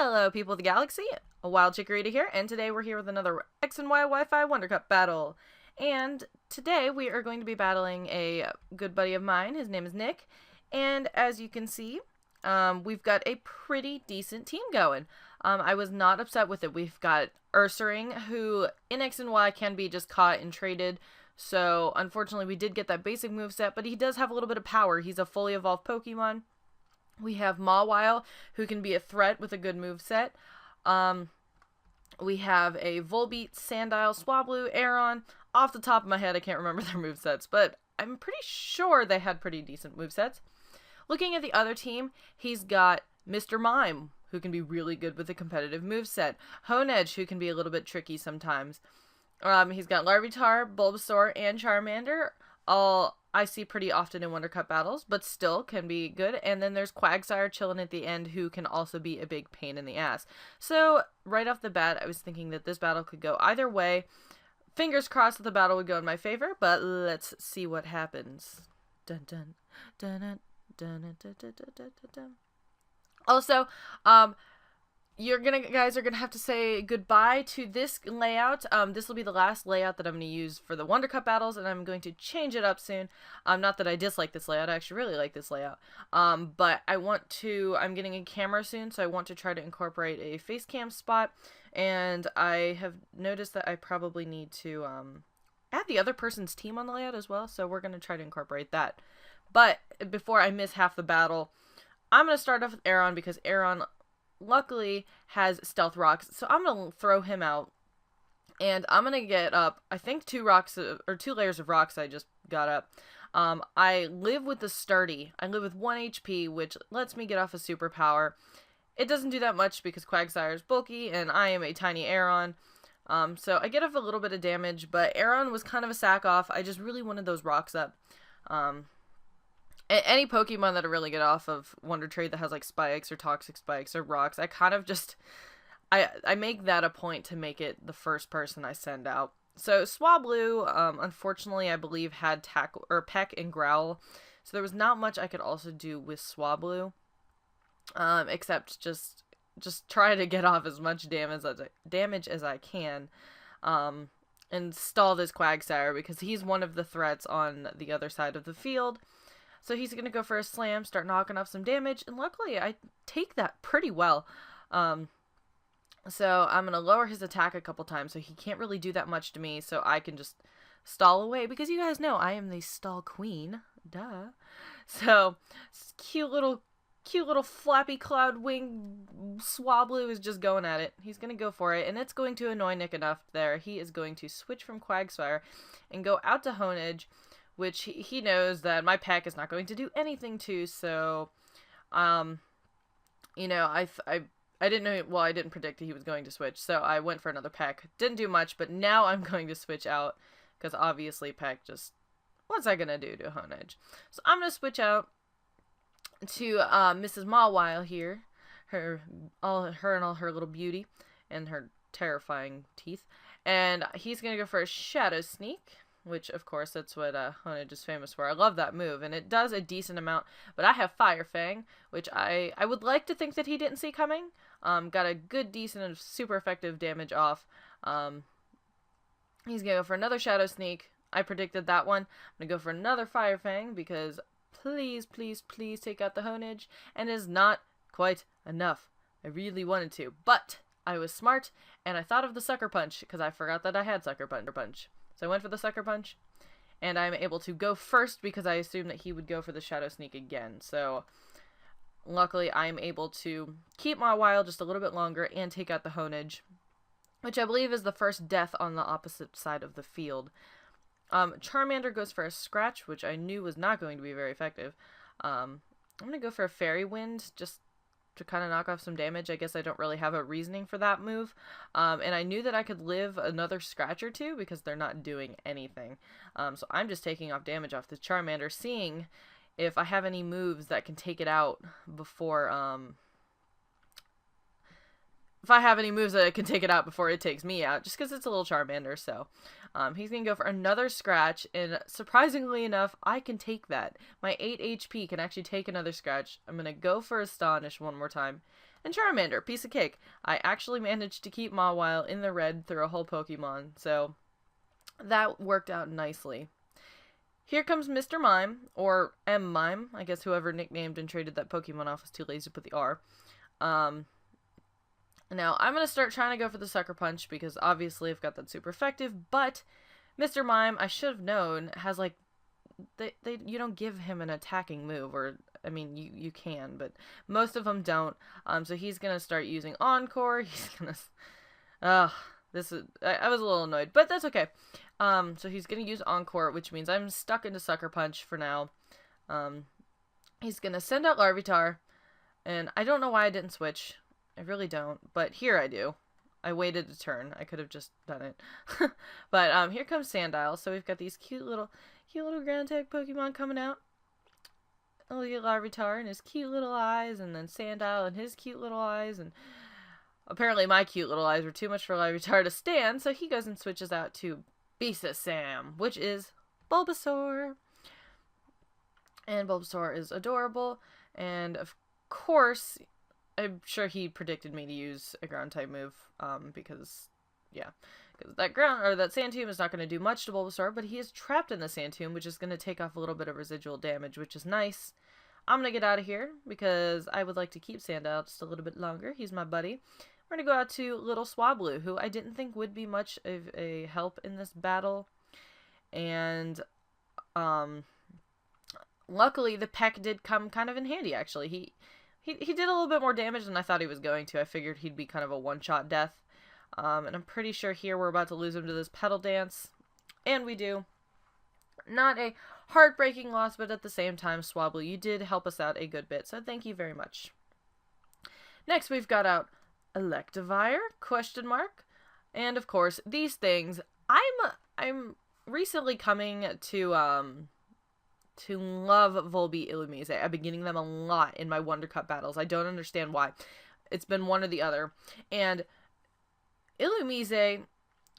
Hello, people of the galaxy. A Wild Chikorita here, and today we're here with another X and Y Wi-Fi WonderCup battle. And today we are going to be battling a good buddy of mine. His name is Nick, and as you can see, we've got a pretty decent team going. I was not upset with it. We've got Ursaring, who in X and Y can be just caught and traded. So unfortunately, we did get that basic moveset, but he does have a little bit of power. He's a fully evolved Pokemon. We have Mawile, who can be a threat with a good moveset. We have a Volbeat, Sandile, Swablu, Aeron. Off the top of my head, I can't remember their movesets, but I'm pretty sure they had pretty decent movesets. Looking at the other team, he's got Mr. Mime, who can be really good with a competitive moveset. Honedge, who can be a little bit tricky sometimes. He's got Larvitar, Bulbasaur, and Charmander. All I see pretty often in WonderCup battles, but still can be good. And then there's Quagsire chilling at the end, who can also be a big pain in the ass. So, right off the bat, I was thinking that this battle could go either way. Fingers crossed that the battle would go in my favor, but let's see what happens. Dun dun dun dun dun dun dun dun dun dun dun. Also, you guys are gonna have to say goodbye to this layout. This will be the last layout that I'm gonna use for the WonderCup battles, and I'm going to change it up soon. Not that I dislike this layout, I actually really like this layout. But I'm getting a camera soon, so I want to try to incorporate a FaceCam spot, and I have noticed that I probably need to add the other person's team on the layout as well, so we're gonna try to incorporate that. But before I miss half the battle, I'm gonna start off with Aeron, because Aeron luckily has Stealth Rocks, so I'm gonna throw him out, and I'm gonna get up, I think 2 layers of rocks I just got up. I live with the Sturdy. I live with 1 HP, which lets me get off a superpower. It doesn't do that much because Quagsire is bulky, and I am a tiny Aeron. So I get off a little bit of damage, but Aeron was kind of a sack off. I just really wanted those rocks up. Any Pokemon that I really get off of Wonder Trade that has like spikes or toxic spikes or rocks, I kind of just, I make that a point to make it the first person I send out. So Swablu, unfortunately, I believe had Peck and Growl, so there was not much I could also do with Swablu, except just try to get off as much damage as I can, and stall this Quagsire, because he's one of the threats on the other side of the field. So he's going to go for a slam, start knocking off some damage, and luckily I take that pretty well. So I'm going to lower his attack a couple times so he can't really do that much to me, so I can just stall away, because you guys know I am the stall queen. Duh. So, cute little flappy cloud wing Swablu is just going at it. He's going to go for it, and it's going to annoy Nick enough there. He is going to switch from Quagsire and go out to Honedge, which he knows that my pack is not going to do anything to, so, you know, I didn't know, well, I didn't predict that he was going to switch, so I went for another pack. Didn't do much, but now I'm going to switch out, because obviously pack just, what's I gonna do to Honedge? So I'm gonna switch out to, Mrs. Mawile here, her and all her little beauty, and her terrifying teeth, and he's gonna go for a Shadow Sneak, which, of course, that's what Honedge is famous for. I love that move, and it does a decent amount, but I have Fire Fang, which I would like to think that he didn't see coming. Got a good, decent, and super effective damage off. He's gonna go for another Shadow Sneak. I predicted that one. I'm gonna go for another Fire Fang, because please, please, please take out the Honedge, and it is not quite enough. I really wanted to, but I was smart, and I thought of the Sucker Punch, because I forgot that I had Sucker Punch. So I went for the Sucker Punch, and I'm able to go first because I assumed that he would go for the Shadow Sneak again. So luckily I'm able to keep Mawile just a little bit longer and take out the Honedge, which I believe is the first death on the opposite side of the field. Charmander goes for a Scratch, which I knew was not going to be very effective. I'm going to go for a Fairy Wind, just to kind of knock off some damage. I guess I don't really have a reasoning for that move. And I knew that I could live another Scratch or two because they're not doing anything. So I'm just taking off damage off the Charmander, seeing if I have any moves that can take it out before, if I have any moves that can take it out before it takes me out, just because it's a little Charmander. So he's going to go for another Scratch, and surprisingly enough, I can take that. My 8 HP can actually take another Scratch. I'm going to go for Astonish one more time, And Charmander, piece of cake. I actually managed to keep Mawile in the red through a whole Pokemon, so that worked out nicely. Here comes Mr. Mime, or M. Mime. I guess whoever nicknamed and traded that Pokemon off was too lazy to put the R. Now, I'm going to start trying to go for the Sucker Punch, because obviously I've got that super effective, but Mr. Mime, I should have known, has, like, you don't give him an attacking move, or, I mean, you can, but most of them don't, so he's going to start using Encore. He's going to, I was a little annoyed, but that's okay. So he's going to use Encore, which means I'm stuck into Sucker Punch for now. He's going to send out Larvitar, and I don't know why I didn't switch. I really don't, but here I do. I waited a turn. I could have just done it. But here comes Sandile, so we've got these cute little ground type Pokemon coming out. Look at Larvitar and his cute little eyes, and then Sandile and his cute little eyes, and apparently my cute little eyes were too much for Larvitar to stand, so he goes and switches out to FACECAM, which is Bulbasaur. And Bulbasaur is adorable, and of course, I'm sure he predicted me to use a ground type move, because that Sand Tomb is not going to do much to Bulbasaur, but he is trapped in the Sand Tomb, which is going to take off a little bit of residual damage, which is nice. I'm going to get out of here, because I would like to keep Sandile just a little bit longer. He's my buddy. We're going to go out to Little Swablu, who I didn't think would be much of a help in this battle, and, luckily the Peck did come kind of in handy, actually. He did a little bit more damage than I thought he was going to. I figured he'd be kind of a one-shot death. And I'm pretty sure here we're about to lose him to this Petal Dance. And we do. Not a heartbreaking loss, but at the same time, Swablu, you did help us out a good bit, so thank you very much. Next, we've got out Electivire, ? And of course, these things, I'm recently coming to love Volbeat Illumise. I've been getting them a lot in my WonderCup battles. I don't understand why. It's been one or the other. And Illumise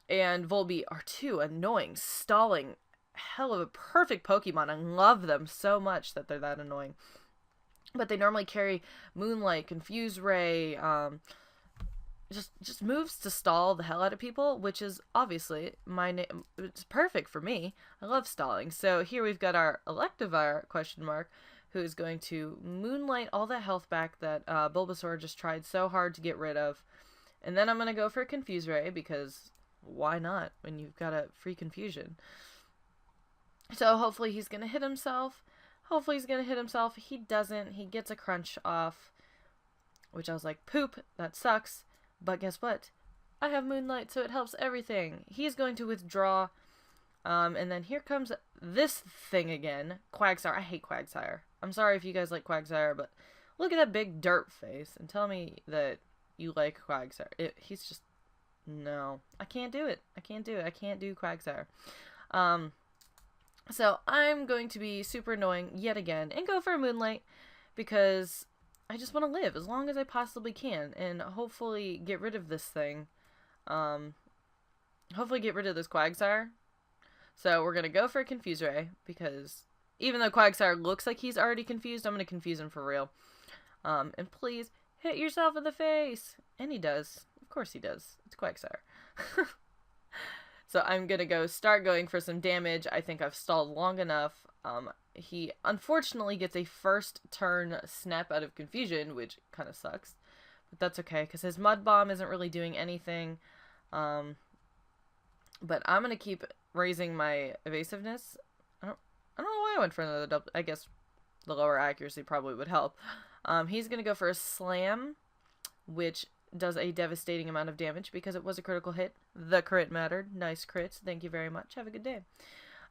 and Volbeat are two annoying, stalling, hell of a perfect Pokemon. I love them so much that they're that annoying. But they normally carry Moonlight, Confuse Ray, just moves to stall the hell out of people, which is obviously it's perfect for me. I love stalling. So here we've got our Electivire ? Who is going to Moonlight all the health back that Bulbasaur just tried so hard to get rid of. And then I'm going to go for a Confuse Ray, because why not when you've got a free confusion? So hopefully he's going to hit himself. He doesn't. He gets a crunch off, which I was like, poop, that sucks. But guess what? I have Moonlight, so it helps everything. He's going to withdraw. And then here comes this thing again. Quagsire. I hate Quagsire. I'm sorry if you guys like Quagsire, but look at that big dirt face and tell me that you like Quagsire. He's just... No. I can't do it. I can't do Quagsire. So I'm going to be super annoying yet again and go for a Moonlight, because I just want to live as long as I possibly can, and hopefully get rid of this thing. Hopefully get rid of this Quagsire. So we're going to go for a Confuse Ray, because even though Quagsire looks like he's already confused, I'm going to confuse him for real. And please, hit yourself in the face! And he does. Of course he does. It's Quagsire. So I'm going to start going for some damage. I think I've stalled long enough. He unfortunately gets a first turn snap out of confusion, which kind of sucks. But that's okay, because his Mud Bomb isn't really doing anything. But I'm going to keep raising my evasiveness. I don't know why I went for another double. I guess the lower accuracy probably would help. He's going to go for a Slam, which does a devastating amount of damage because it was a critical hit. The crit mattered. Nice crits. Thank you very much. Have a good day.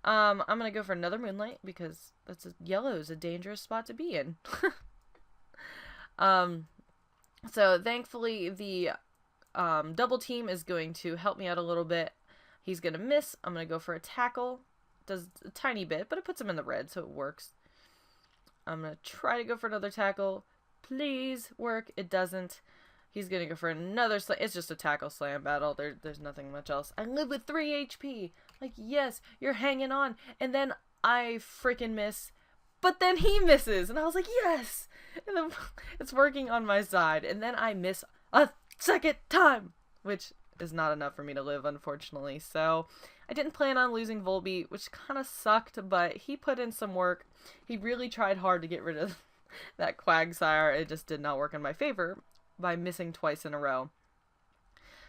I'm going to go for another Moonlight, because yellow is a dangerous spot to be in. So thankfully the double team is going to help me out a little bit. He's going to miss. I'm going to go for a Tackle. Does a tiny bit, but it puts him in the red, so it works. I'm going to try to go for another Tackle. Please work. It doesn't. He's going to go for another slam. It's just a Tackle Slam battle. There's nothing much else. I live with 3 HP. Like, yes, you're hanging on. And then I freaking miss But then he misses, and I was like, yes! And then it's working on my side, and then I miss a second time, which is not enough for me to live, unfortunately. So I didn't plan on losing Volbeat, which kind of sucked, but he put in some work. He really tried hard to get rid of that Quagsire. It just did not work in my favor by missing twice in a row.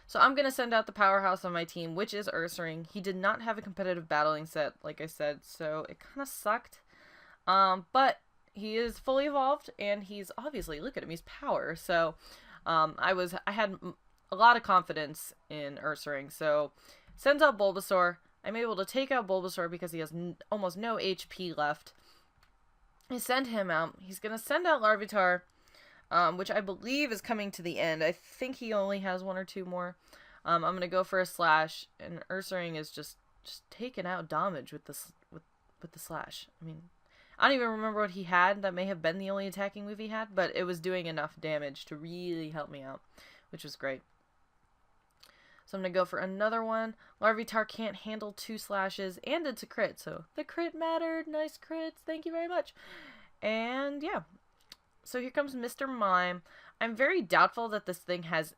So I'm going to send out the powerhouse on my team, which is Ursaring. He did not have a competitive battling set, like I said, so it kind of sucked. But he is fully evolved, and he's obviously, look at him, he's power. So I had a lot of confidence in Ursaring. So sends out Bulbasaur. I'm able to take out Bulbasaur because he has almost no HP left. I send him out. He's going to send out Larvitar, which I believe is coming to the end. I think he only has one or two more. I'm going to go for a Slash, and Ursaring is just taking out damage with the Slash. I mean, I don't even remember what he had. That may have been the only attacking move he had, but it was doing enough damage to really help me out, which was great. So I'm going to go for another one. Larvitar can't handle 2 slashes, and it's a crit, so the crit mattered. Nice crits. Thank you very much. And yeah. So here comes Mr. Mime. I'm very doubtful that this thing has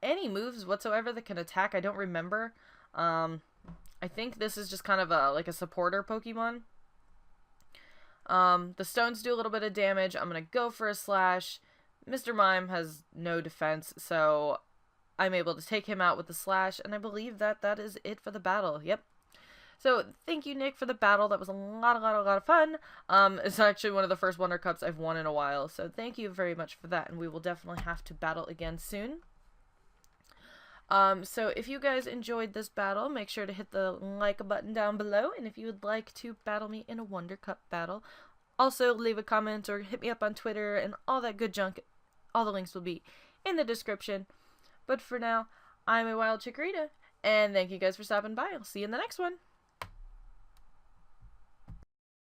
any moves whatsoever that can attack. I don't remember. I think this is just kind of like a supporter Pokemon. The stones do a little bit of damage. I'm going to go for a Slash. Mr. Mime has no defense, so I'm able to take him out with the Slash, and I believe that is it for the battle. Yep. So thank you, Nick, for the battle. That was a lot of fun. It's actually one of the first Wonder Cups I've won in a while, so thank you very much for that, and we will definitely have to battle again soon. So if you guys enjoyed this battle, make sure to hit the like button down below, and if you would like to battle me in a Wonder Cup battle, also leave a comment or hit me up on Twitter and all that good junk. All the links will be in the description. But for now, I'm a Wild Chikorita, and thank you guys for stopping by. I'll see you in the next one.